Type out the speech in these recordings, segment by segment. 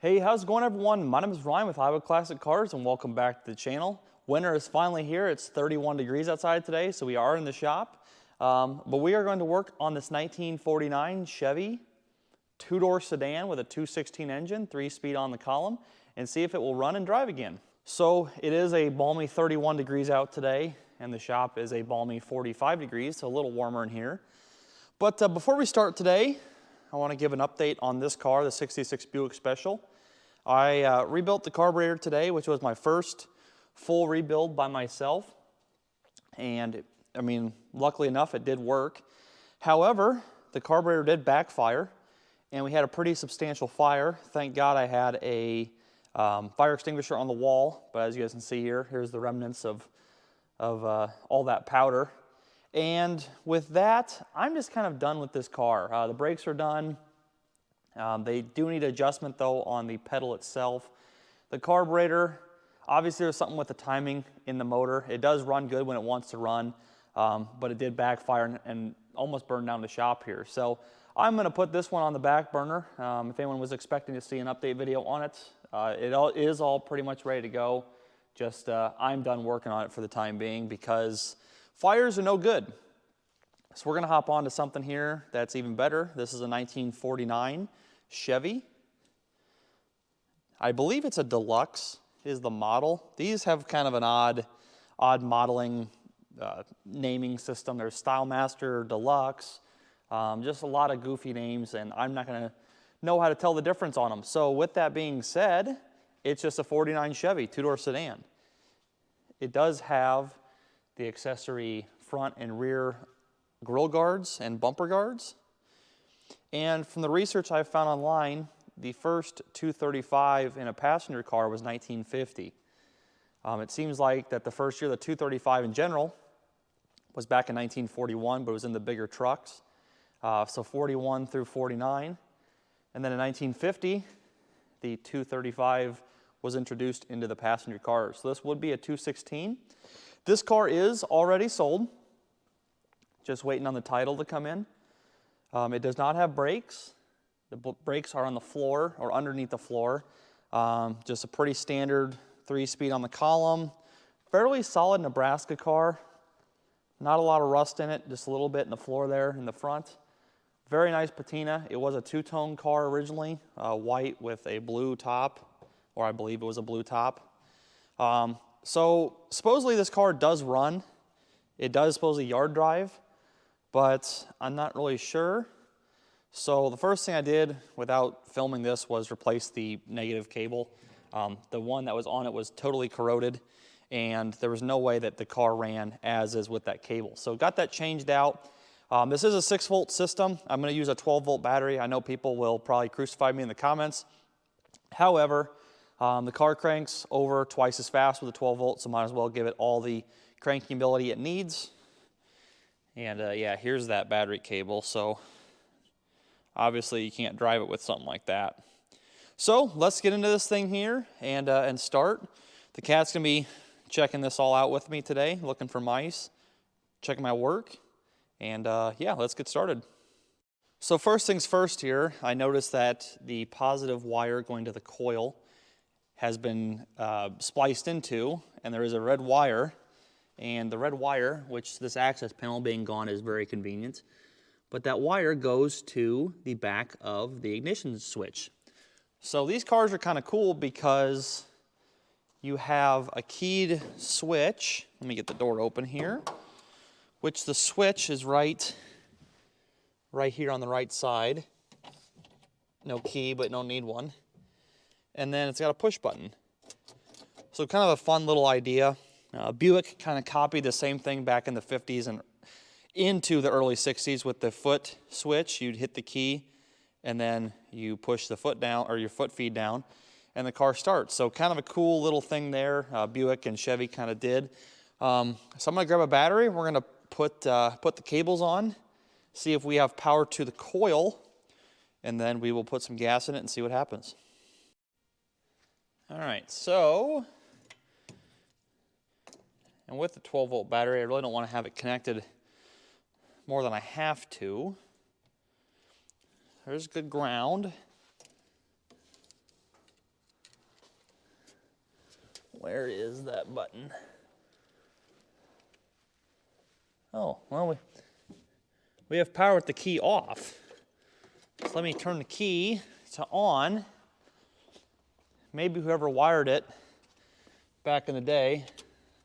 Hey, how's it going, everyone? My name is Ryan with Iowa Classic Cars, and welcome back to the channel. Winter is finally here. It's 31 degrees outside today, so we are in the shop. But we are going to work on this 1949 Chevy two-door sedan with a 216 engine, 3-speed on the column, and see if it will run and drive again. So it is a balmy 31 degrees out today, and the shop is a balmy 45 degrees, so a little warmer in here. But before we start today, I want to give an update on this car, the 66 Buick Special. I rebuilt the carburetor today, which was my first full rebuild by myself. And I mean, luckily enough, it did work. However, the carburetor did backfire, and we had a pretty substantial fire. Thank God I had a fire extinguisher on the wall, but as you guys can see here, here's the remnants of all that powder. And with that, I'm just kind of done with this car. The brakes are done. They do need adjustment though on the pedal itself. The carburetor, obviously there's something with the timing in the motor. It does run good when it wants to run, but it did backfire and almost burned down the shop here. So I'm going to put this one on the back burner. If anyone was expecting to see an update video on it, it is all pretty much ready to go. Just I'm done working on it for the time being because fires are no good. So we're going to hop on to something here that's even better. This is a 1949 Chevy. I believe it's a Deluxe is the model. These have kind of an odd modeling naming system. There's Style Master, Deluxe, just a lot of goofy names, and I'm not going to know how to tell the difference on them. So with that being said, it's just a 49 Chevy two-door sedan. It does have the accessory front and rear grille guards and bumper guards. And from the research I found online, the first 235 in a passenger car was 1950. It seems like that the first year the 235 in general was back in 1941, but it was in the bigger trucks. So 41 through 49. And then in 1950, the 235 was introduced into the passenger cars. So this would be a 216. This car is already sold, just waiting on the title to come in. It does not have brakes. The brakes are on the floor or underneath the floor. Just a pretty standard 3-speed on the column. Fairly solid Nebraska car. Not a lot of rust in it, just a little bit in the floor there in the front. Very nice patina. It was a two-tone car originally, white with a blue top, or I believe it was a blue top. So supposedly this car does run. It does supposedly yard drive, but I'm not really sure. So the first thing I did without filming this was replace the negative cable. The one that was on it was totally corroded, and there was no way that the car ran as is with that cable. So got that changed out. This is a 6-volt system. I'm going to use a 12-volt battery. I know people will probably crucify me in the comments. However, the car cranks over twice as fast with a 12 volt, so might as well give it all the cranking ability it needs. And yeah, here's that battery cable, so obviously you can't drive it with something like that. So let's get into this thing here and start. The cat's gonna be checking this all out with me today, looking for mice, checking my work, and yeah, let's get started. So first things first here, I noticed that the positive wire going to the coil has been spliced into, and there is a red wire. And the red wire, which this access panel being gone is very convenient, but that wire goes to the back of the ignition switch. So these cars are kind of cool because you have a keyed switch. Let me get the door open here, which the switch is right here on the right side. No key, but don't need one. And then it's got a push button. So kind of a fun little idea. Buick kind of copied the same thing back in the 50s and into the early 60s with the foot switch. You'd hit the key and then you push the foot down or your foot feed down and the car starts. So kind of a cool little thing there. Buick and Chevy kind of did. So I'm going to grab a battery. We're going to put the cables on, see if we have power to the coil, and then we will put some gas in it and see what happens. All right, so, and with the 12-volt battery, I really don't want to have it connected more than I have to. There's good ground. Where is that button? Oh, well, we have power with the key off. So let me turn the key to on. Maybe whoever wired it back in the day.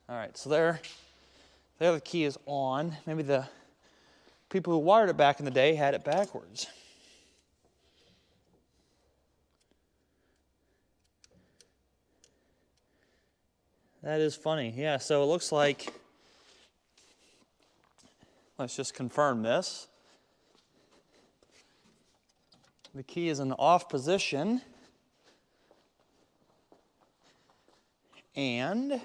All right, so there the key is on. Maybe the people who wired it back in the day had it backwards. That is funny. Yeah, so it looks like, let's just confirm this. The key is in the off position. And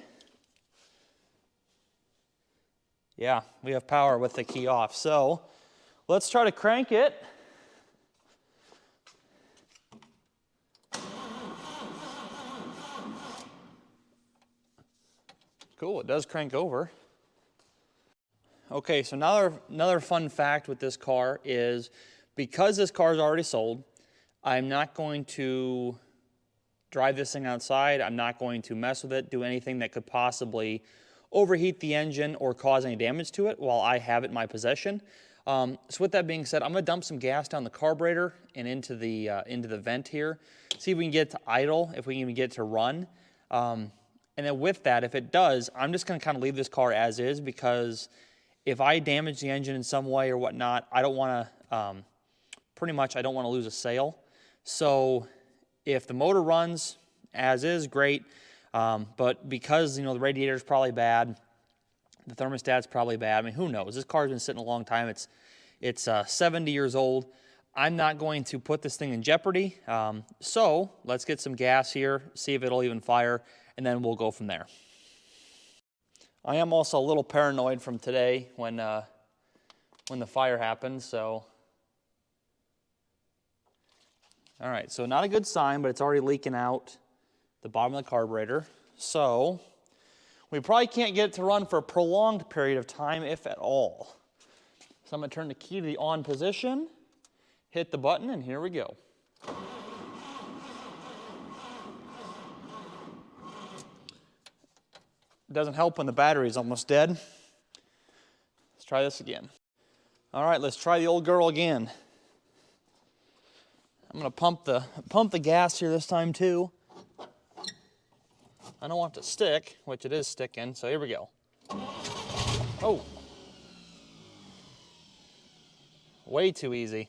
yeah, we have power with the key off. So let's try to crank it. Cool, it does crank over. Okay, so another fun fact with this car is because this car is already sold, I'm not going to drive this thing outside. I'm not going to mess with it, do anything that could possibly overheat the engine or cause any damage to it while I have it in my possession. So with that being said, I'm going to dump some gas down the carburetor and into the vent here, see if we can get it to idle, if we can even get it to run. And then with that, if it does, I'm just going to kind of leave this car as is, because if I damage the engine in some way or whatnot, I don't want to, pretty much I don't want to lose a sale. So if the motor runs as is, great. But because, you know, the radiator is probably bad, the thermostat's probably bad. I mean, who knows? This car's been sitting a long time. It's 70 years old. I'm not going to put this thing in jeopardy. So let's get some gas here, see if it'll even fire, and then we'll go from there. I am also a little paranoid from today when the fire happened, so. All right, so not a good sign, but it's already leaking out the bottom of the carburetor. So we probably can't get it to run for a prolonged period of time, if at all. So I'm gonna turn the key to the on position, hit the button, and here we go. It doesn't help when the battery's almost dead. Let's try this again. All right, let's try the old girl again. I'm gonna pump the gas here this time too. I don't want it to stick, which it is sticking, so here we go. Oh. Way too easy.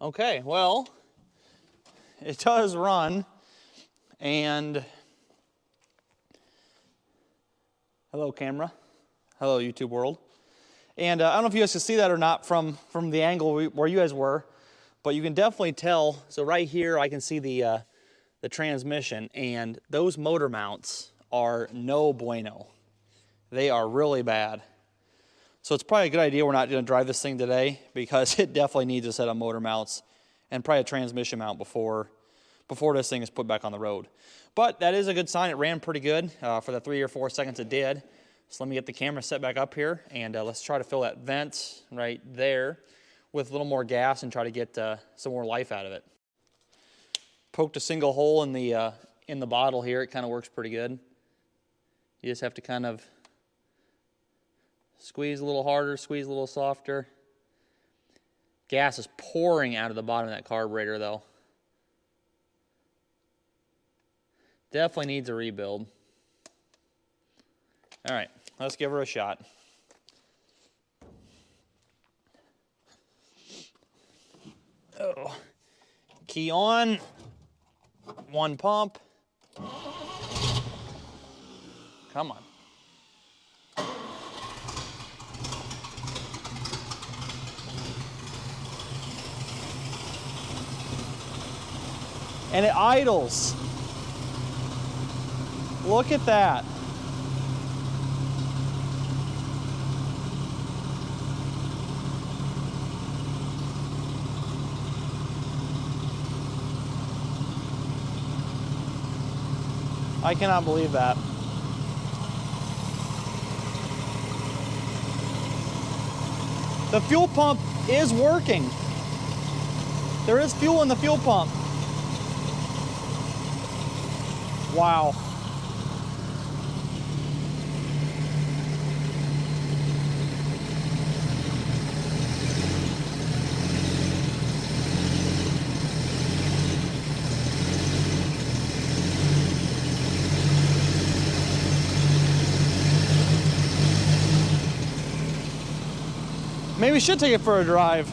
Okay, well, it does run, and hello camera, hello YouTube world. And I don't know if you guys can see that or not from the angle where you guys were, but you can definitely tell. So right here I can see the transmission, and those motor mounts are no bueno. They are really bad. So it's probably a good idea we're not going to drive this thing today, because it definitely needs a set of motor mounts and probably a transmission mount before this thing is put back on the road. But that is a good sign. It ran pretty good for the 3 or 4 seconds it did. So let me get the camera set back up here, and let's try to fill that vent right there with a little more gas and try to get some more life out of it. Poked a single hole in the bottle here. It kind of works pretty good. You just have to kind of squeeze a little harder, squeeze a little softer. Gas is pouring out of the bottom of that carburetor though. Definitely needs a rebuild. All right, let's give her a shot. Oh. Key on, one pump. Come on. And it idles. Look at that. I cannot believe that. The fuel pump is working. There is fuel in the fuel pump. Wow. Maybe we should take it for a drive.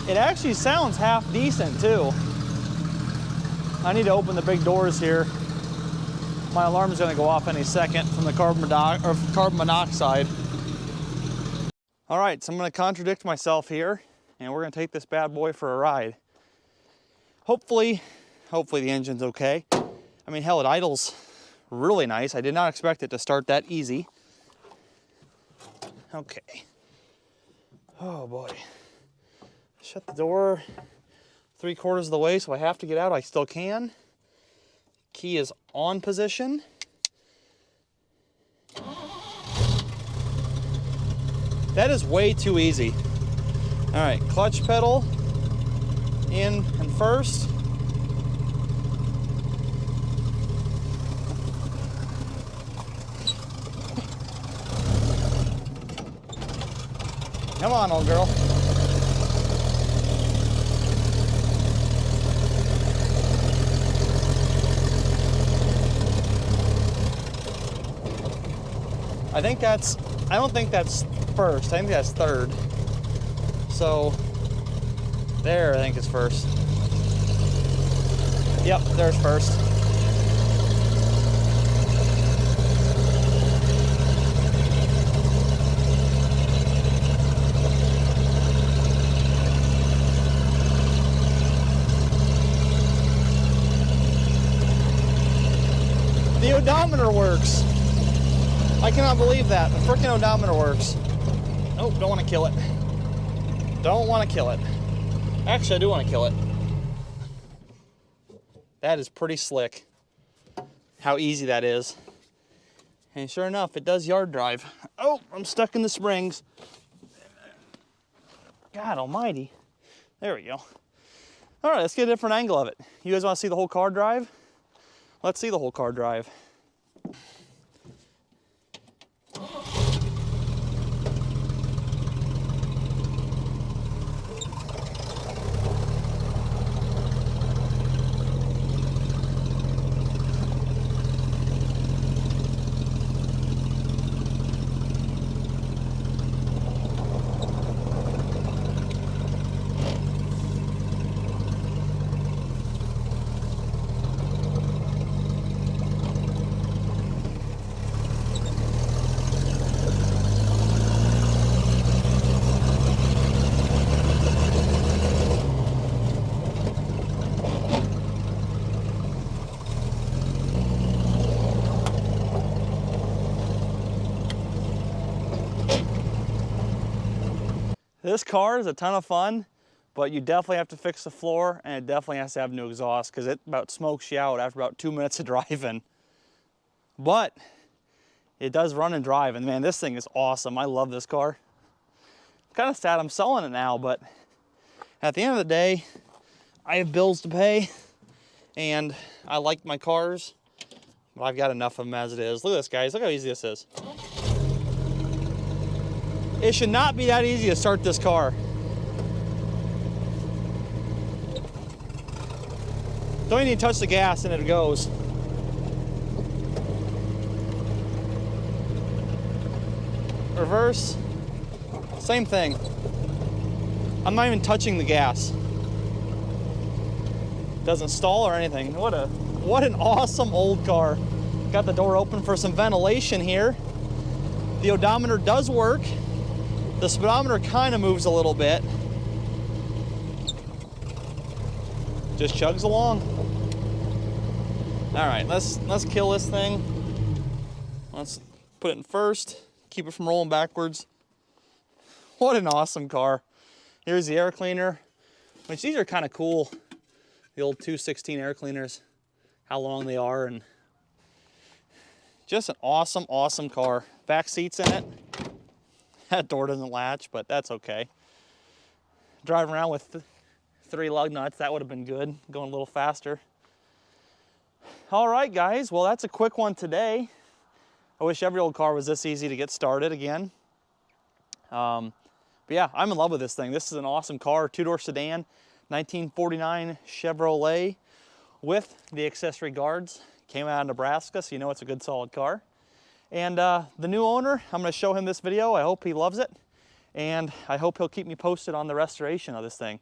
It actually sounds half decent too. I need to open the big doors here. My alarm is going to go off any second from the carbon monoxide. All right, so I'm going to contradict myself here, and we're going to take this bad boy for a ride. Hopefully the engine's okay. I mean, hell, it idles really nice. I did not expect it to start that easy. Okay. Oh boy. Shut the door 3/4 of the way, so I have to get out. I still can. Key is on position. That is way too easy. All right, clutch pedal in and first. Come on, old girl. I don't think that's first. I think that's third. So, there, I think it's first. Yep, there's first. The odometer works. I cannot believe that. The frickin' odometer works. Oh, don't want to kill it. Don't want to kill it. Actually, I do want to kill it. That is pretty slick. How easy that is. And sure enough, it does yard drive. Oh, I'm stuck in the springs. God almighty. There we go. All right, let's get a different angle of it. You guys want to see the whole car drive? Let's see the whole car drive. This car is a ton of fun, but you definitely have to fix the floor, and it definitely has to have new exhaust because it about smokes you out after about 2 minutes of driving. But it does run and drive, and man, this thing is awesome. I love this car. I'm kind of sad I'm selling it now, but at the end of the day, I have bills to pay, and I like my cars, but I've got enough of them as it is. Look at this, guys. Look how easy this is. It should not be that easy to start this car. Don't even touch the gas and it goes. Reverse, same thing. I'm not even touching the gas. Doesn't stall or anything. What an awesome old car. Got the door open for some ventilation here. The odometer does work. The speedometer kind of moves a little bit. Just chugs along. All right, let's kill this thing. Let's put it in first. Keep it from rolling backwards. What an awesome car. Here's the air cleaner, which these are kind of cool. the old 216 air cleaners, how long they are, and just an awesome, awesome car. Back seats in it. That door doesn't latch, but that's okay. Driving around with 3 lug nuts, that would have been good, going a little faster. All right, guys, well, that's a quick one today. I wish every old car was this easy to get started again. But yeah, I'm in love with this thing. This is an awesome car, 2-door sedan, 1949 Chevrolet with the accessory guards. Came out of Nebraska, so you know it's a good, solid car. And the new owner, I'm gonna show him this video. I hope he loves it. And I hope he'll keep me posted on the restoration of this thing.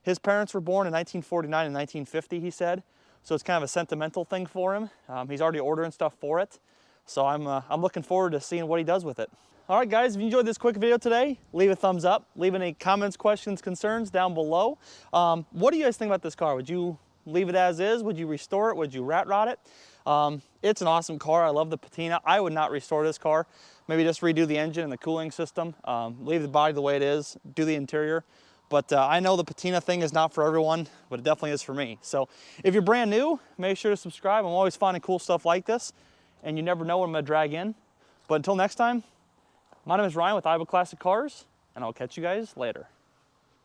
His parents were born in 1949 and 1950, he said. So it's kind of a sentimental thing for him. He's already ordering stuff for it. So I'm looking forward to seeing what he does with it. All right, guys, if you enjoyed this quick video today, leave a thumbs up. Leave any comments, questions, concerns down below. What do you guys think about this car? Would you leave it as is? Would you restore it? Would you rat rod it? It's an awesome car. I love the patina. I would not restore this car. Maybe just redo the engine and the cooling system. Leave the body the way it is. Do the interior. But I know the patina thing is not for everyone, but it definitely is for me. So if you're brand new, make sure to subscribe. I'm always finding cool stuff like this, and you never know what I'm gonna drag in. But until next time, my name is Ryan with Iowa Classic Cars, and I'll catch you guys later.